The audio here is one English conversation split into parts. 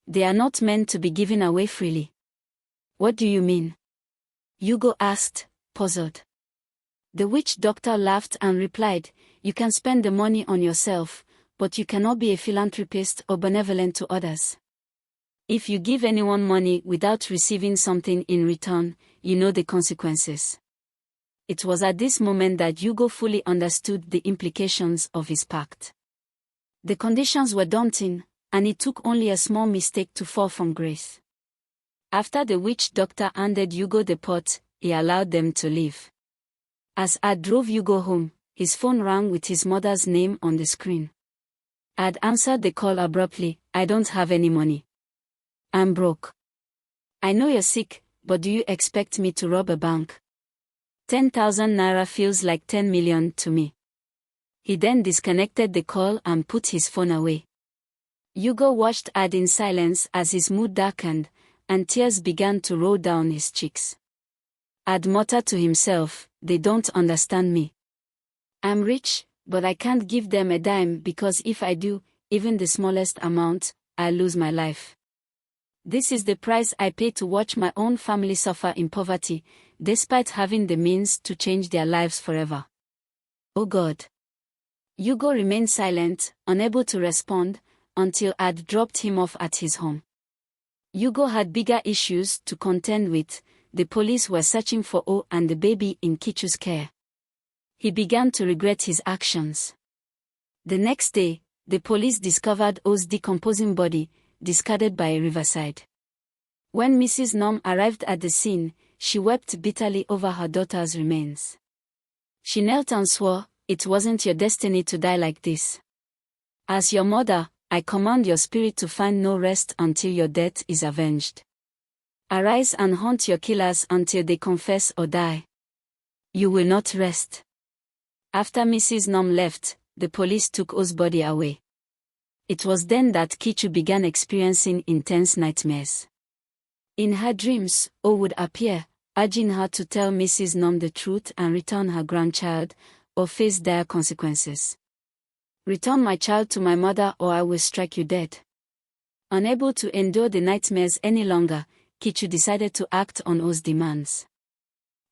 They are not meant to be given away freely. What do you mean? Yugo asked, puzzled. The witch doctor laughed and replied, you can spend the money on yourself, but you cannot be a philanthropist or benevolent to others. If you give anyone money without receiving something in return, you know the consequences. It was at this moment that Yugo fully understood the implications of his pact. The conditions were daunting, and it took only a small mistake to fall from grace. After the witch doctor handed Yugo the pot, he allowed them to leave. As Ad drove Yugo home, his phone rang with his mother's name on the screen. Ad answered the call abruptly. I don't have any money. I'm broke. I know you're sick, but do you expect me to rob a bank? 10,000 naira feels like 10 million to me. He then disconnected the call and put his phone away. Yugo watched Ad in silence as his mood darkened, and tears began to roll down his cheeks. Ad muttered to himself, they don't understand me. I'm rich, but I can't give them a dime because if I do, even the smallest amount, I'll lose my life. This is the price I pay to watch my own family suffer in poverty, despite having the means to change their lives forever. Oh God. Yugo remained silent, unable to respond, until Ad dropped him off at his home. Yugo had bigger issues to contend with. The police were searching for O and the baby in Kichu's care. He began to regret his actions. The next day, the police discovered O's decomposing body, discarded by a riverside. When Mrs. Nom arrived at the scene, she wept bitterly over her daughter's remains. She knelt and swore, it wasn't your destiny to die like this. As your mother, I command your spirit to find no rest until your death is avenged. Arise and haunt your killers until they confess or die. You will not rest. After Mrs. Nom left, the police took O's body away. It was then that Kichu began experiencing intense nightmares. In her dreams, O would appear, urging her to tell Mrs. Nom the truth and return her grandchild, or face dire consequences. Return my child to my mother or I will strike you dead. Unable to endure the nightmares any longer, Kichu decided to act on O's demands.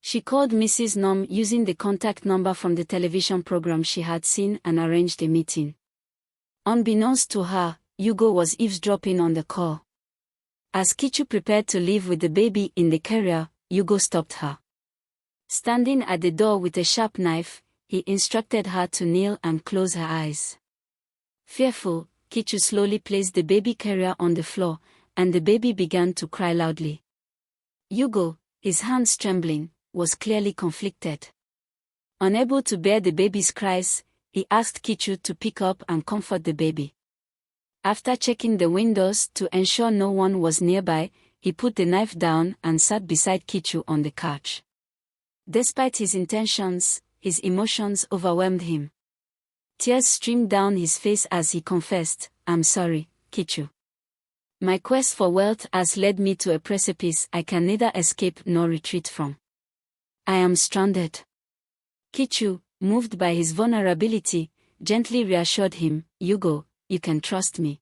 She called Mrs. Nom using the contact number from the television program she had seen and arranged a meeting. Unbeknownst to her, Yugo was eavesdropping on the call. As Kichu prepared to leave with the baby in the carrier, Yugo stopped her. Standing at the door with a sharp knife, he instructed her to kneel and close her eyes. Fearful, Kichu slowly placed the baby carrier on the floor, and the baby began to cry loudly. Yugo, his hands trembling, was clearly conflicted. Unable to bear the baby's cries, he asked Kichu to pick up and comfort the baby. After checking the windows to ensure no one was nearby, he put the knife down and sat beside Kichu on the couch. Despite his intentions, his emotions overwhelmed him. Tears streamed down his face as he confessed, I'm sorry, Kichu. My quest for wealth has led me to a precipice I can neither escape nor retreat from. I am stranded. Kichu, moved by his vulnerability, gently reassured him, Yugo, you can trust me.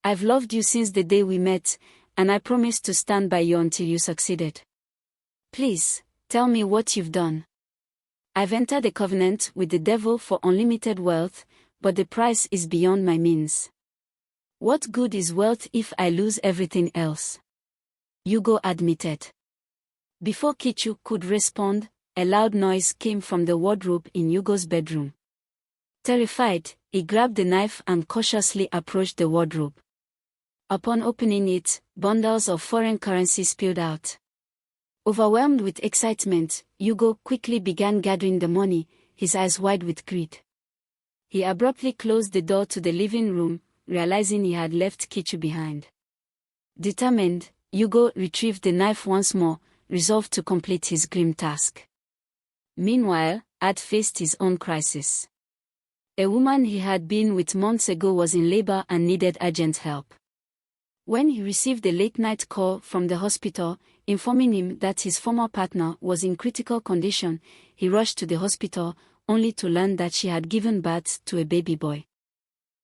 I've loved you since the day we met, and I promise to stand by you until you succeeded. Please, tell me what you've done. I've entered a covenant with the devil for unlimited wealth, but the price is beyond my means. What good is wealth if I lose everything else? Yugo admitted. Before Kichu could respond, a loud noise came from the wardrobe in Yugo's bedroom. Terrified, he grabbed the knife and cautiously approached the wardrobe. Upon opening it, bundles of foreign currency spilled out. Overwhelmed with excitement, Yugo quickly began gathering the money, his eyes wide with greed. He abruptly closed the door to the living room, realizing he had left Kichu behind. Determined, Yugo retrieved the knife once more, resolved to complete his grim task. Meanwhile, Ad faced his own crisis. A woman he had been with months ago was in labor and needed urgent help. When he received a late-night call from the hospital, informing him that his former partner was in critical condition, he rushed to the hospital, only to learn that she had given birth to a baby boy.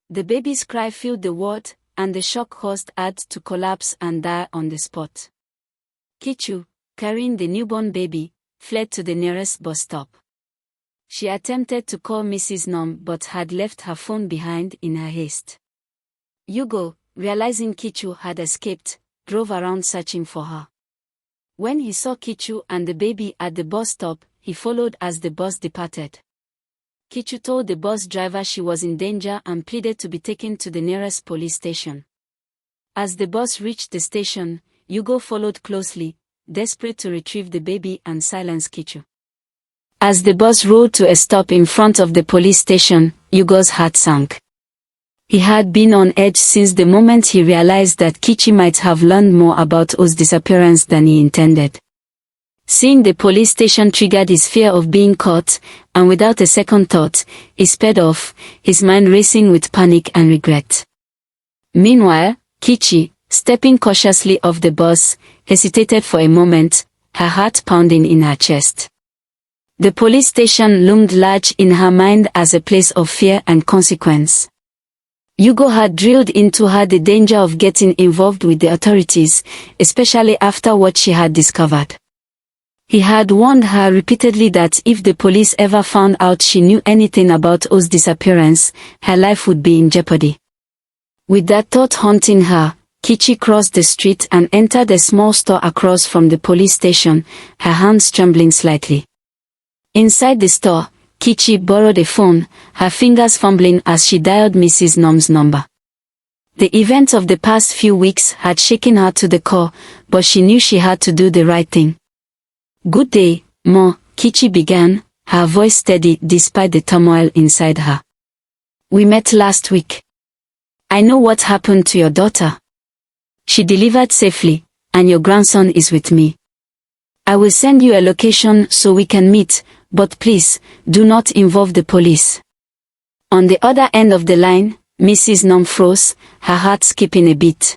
The baby's cry filled the ward, and the shock caused Ad to collapse and die on the spot. Kichu, carrying the newborn baby, fled to the nearest bus stop. She attempted to call Mrs. Nom but had left her phone behind in her haste. Yugo, realizing Kichu had escaped, drove around searching for her. When he saw Kichu and the baby at the bus stop, he followed as the bus departed. Kichu told the bus driver she was in danger and pleaded to be taken to the nearest police station. As the bus reached the station, Yugo followed closely, desperate to retrieve the baby and silence Kichu. As the bus rolled to a stop in front of the police station, Yugo's heart sank. He had been on edge since the moment he realized that Kichi might have learned more about O's disappearance than he intended. Seeing the police station triggered his fear of being caught, and without a second thought, he sped off, his mind racing with panic and regret. Meanwhile, Kichi, stepping cautiously off the bus, hesitated for a moment, her heart pounding in her chest. The police station loomed large in her mind as a place of fear and consequence. Yugo had drilled into her the danger of getting involved with the authorities, especially after what she had discovered. He had warned her repeatedly that if the police ever found out she knew anything about O's disappearance, her life would be in jeopardy. With that thought haunting her, Kichi crossed the street and entered a small store across from the police station, her hands trembling slightly. Inside the store, Kichi borrowed a phone, her fingers fumbling as she dialed Mrs. Nom's number. The events of the past few weeks had shaken her to the core, but she knew she had to do the right thing. "Good day, Ma," Kichi began, her voice steady despite the turmoil inside her. "We met last week. I know what happened to your daughter. She delivered safely, and your grandson is with me. I will send you a location so we can meet, but please, do not involve the police." On the other end of the line, Mrs. Nom froze, her heart skipping a beat.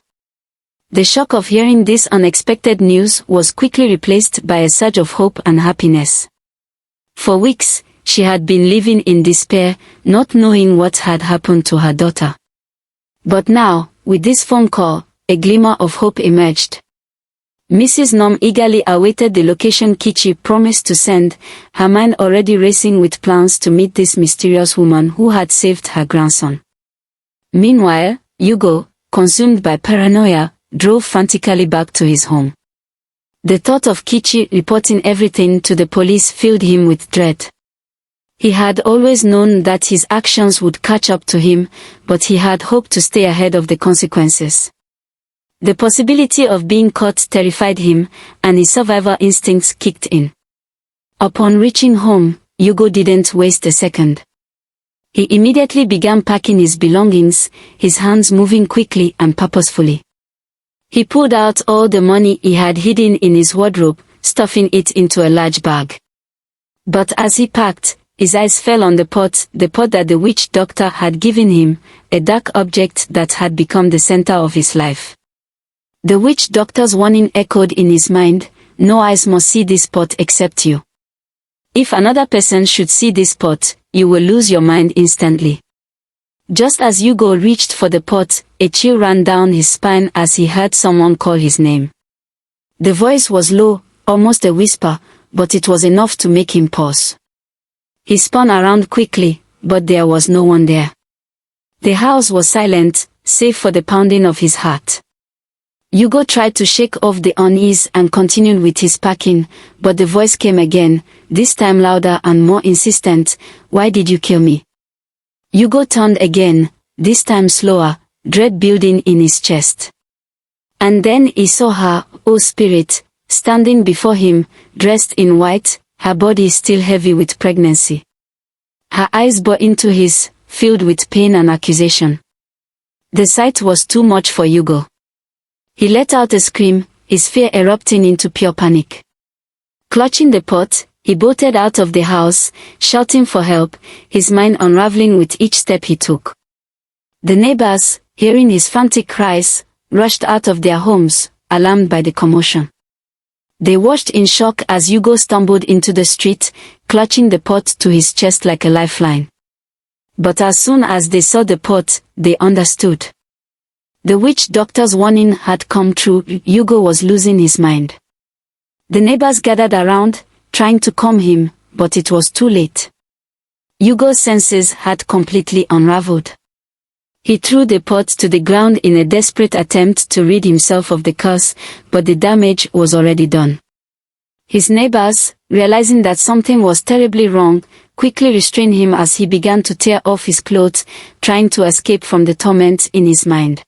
The shock of hearing this unexpected news was quickly replaced by a surge of hope and happiness. For weeks, she had been living in despair, not knowing what had happened to her daughter. But now, with this phone call, a glimmer of hope emerged. Mrs. Nom eagerly awaited the location Kichi promised to send, her mind already racing with plans to meet this mysterious woman who had saved her grandson. Meanwhile, Yugo, consumed by paranoia, drove frantically back to his home. The thought of Kichi reporting everything to the police filled him with dread. He had always known that his actions would catch up to him, but he had hoped to stay ahead of the consequences. The possibility of being caught terrified him, and his survival instincts kicked in. Upon reaching home, Yugo didn't waste a second. He immediately began packing his belongings, his hands moving quickly and purposefully. He pulled out all the money he had hidden in his wardrobe, stuffing it into a large bag. But as he packed, his eyes fell on the pot that the witch doctor had given him, a dark object that had become the center of his life. The witch doctor's warning echoed in his mind, "No eyes must see this pot except you. If another person should see this pot, you will lose your mind instantly." Just as Yugo reached for the pot, a chill ran down his spine as he heard someone call his name. The voice was low, almost a whisper, but it was enough to make him pause. He spun around quickly, but there was no one there. The house was silent, save for the pounding of his heart. Yugo tried to shake off the unease and continued with his packing, but the voice came again, this time louder and more insistent, "Why did you kill me?" Yugo turned again, this time slower, dread building in his chest. And then he saw her, spirit, standing before him, dressed in white, her body still heavy with pregnancy. Her eyes bore into his, filled with pain and accusation. The sight was too much for Yugo. He let out a scream, his fear erupting into pure panic. Clutching the pot, he bolted out of the house, shouting for help, his mind unraveling with each step he took. The neighbors, hearing his frantic cries, rushed out of their homes, alarmed by the commotion. They watched in shock as Yugo stumbled into the street, clutching the pot to his chest like a lifeline. But as soon as they saw the pot, they understood. The witch doctor's warning had come true. Yugo was losing his mind. The neighbors gathered around, trying to calm him, but it was too late. Yugo's senses had completely unraveled. He threw the pot to the ground in a desperate attempt to rid himself of the curse, but the damage was already done. His neighbors, realizing that something was terribly wrong, quickly restrained him as he began to tear off his clothes, trying to escape from the torment in his mind.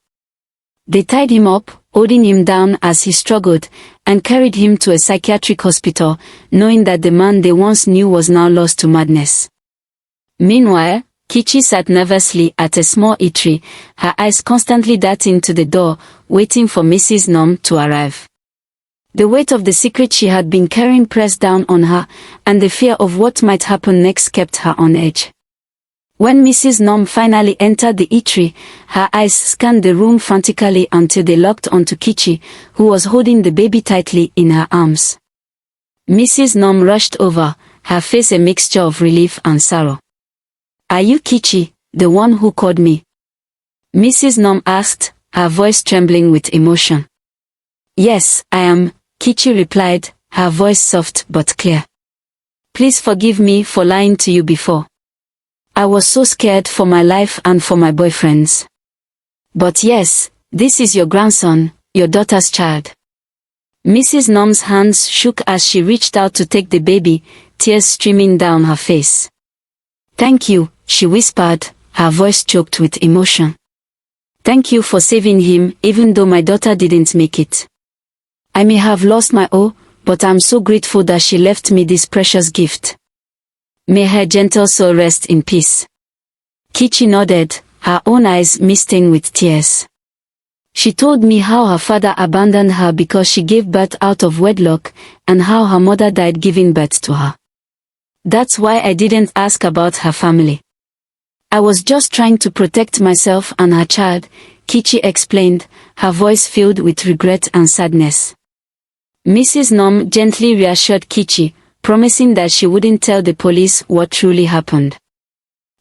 They tied him up, holding him down as he struggled, and carried him to a psychiatric hospital, knowing that the man they once knew was now lost to madness. Meanwhile, Kichi sat nervously at a small eatery, her eyes constantly darting to the door, waiting for Mrs. Nom to arrive. The weight of the secret she had been carrying pressed down on her, and the fear of what might happen next kept her on edge. When Mrs. Nom finally entered the eatery, her eyes scanned the room frantically until they locked onto Kichi, who was holding the baby tightly in her arms. Mrs. Nom rushed over, her face a mixture of relief and sorrow. "Are you Kichi, the one who called me?" Mrs. Nom asked, her voice trembling with emotion. "Yes, I am," Kichi replied, her voice soft but clear. "Please forgive me for lying to you before. I was so scared for my life and for my boyfriend's. But yes, this is your grandson, your daughter's child." Mrs. Nom's hands shook as she reached out to take the baby, tears streaming down her face. "Thank you," she whispered, her voice choked with emotion. "Thank you for saving him, even though my daughter didn't make it. I may have lost my all, but I'm so grateful that she left me this precious gift. May her gentle soul rest in peace." Kichi nodded, her own eyes misting with tears. "She told me how her father abandoned her because she gave birth out of wedlock, and how her mother died giving birth to her. That's why I didn't ask about her family. I was just trying to protect myself and her child," Kichi explained, her voice filled with regret and sadness. Mrs. Nom gently reassured Kichi, promising that she wouldn't tell the police what truly happened.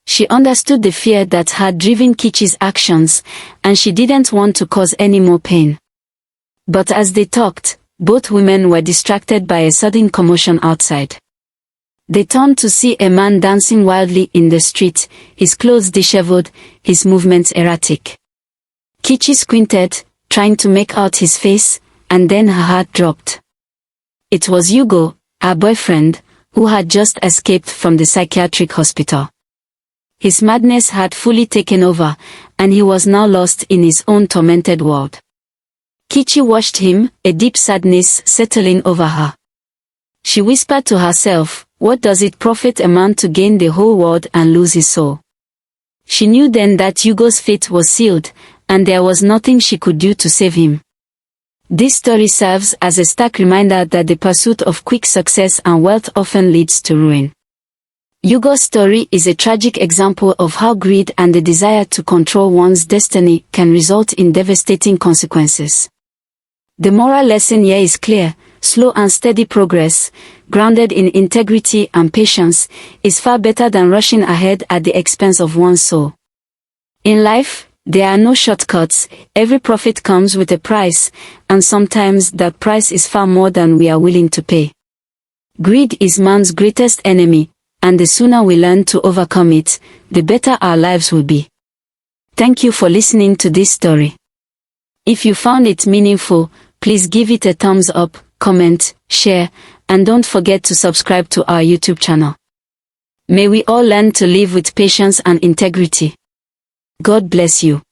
She understood the fear that had driven Kichi's actions, and she didn't want to cause any more pain. But as they talked, both women were distracted by a sudden commotion outside. They turned to see a man dancing wildly in the street, his clothes disheveled, his movements erratic. Kichi squinted, trying to make out his face, and then her heart dropped. It was Yugo, her boyfriend, who had just escaped from the psychiatric hospital. His madness had fully taken over, and he was now lost in his own tormented world. Kichi watched him, a deep sadness settling over her. She whispered to herself, "What does it profit a man to gain the whole world and lose his soul?" She knew then that Yugo's fate was sealed, and there was nothing she could do to save him. This story serves as a stark reminder that the pursuit of quick success and wealth often leads to ruin. Yugo's story is a tragic example of how greed and the desire to control one's destiny can result in devastating consequences. The moral lesson here is clear: slow and steady progress, grounded in integrity and patience, is far better than rushing ahead at the expense of one's soul. In life, there are no shortcuts. Every profit comes with a price, and sometimes that price is far more than we are willing to pay. Greed is man's greatest enemy, and the sooner we learn to overcome it, the better our lives will be. Thank you for listening to this story. If you found it meaningful, please give it a thumbs up, comment, share, and don't forget to subscribe to our YouTube channel. May we all learn to live with patience and integrity. God bless you.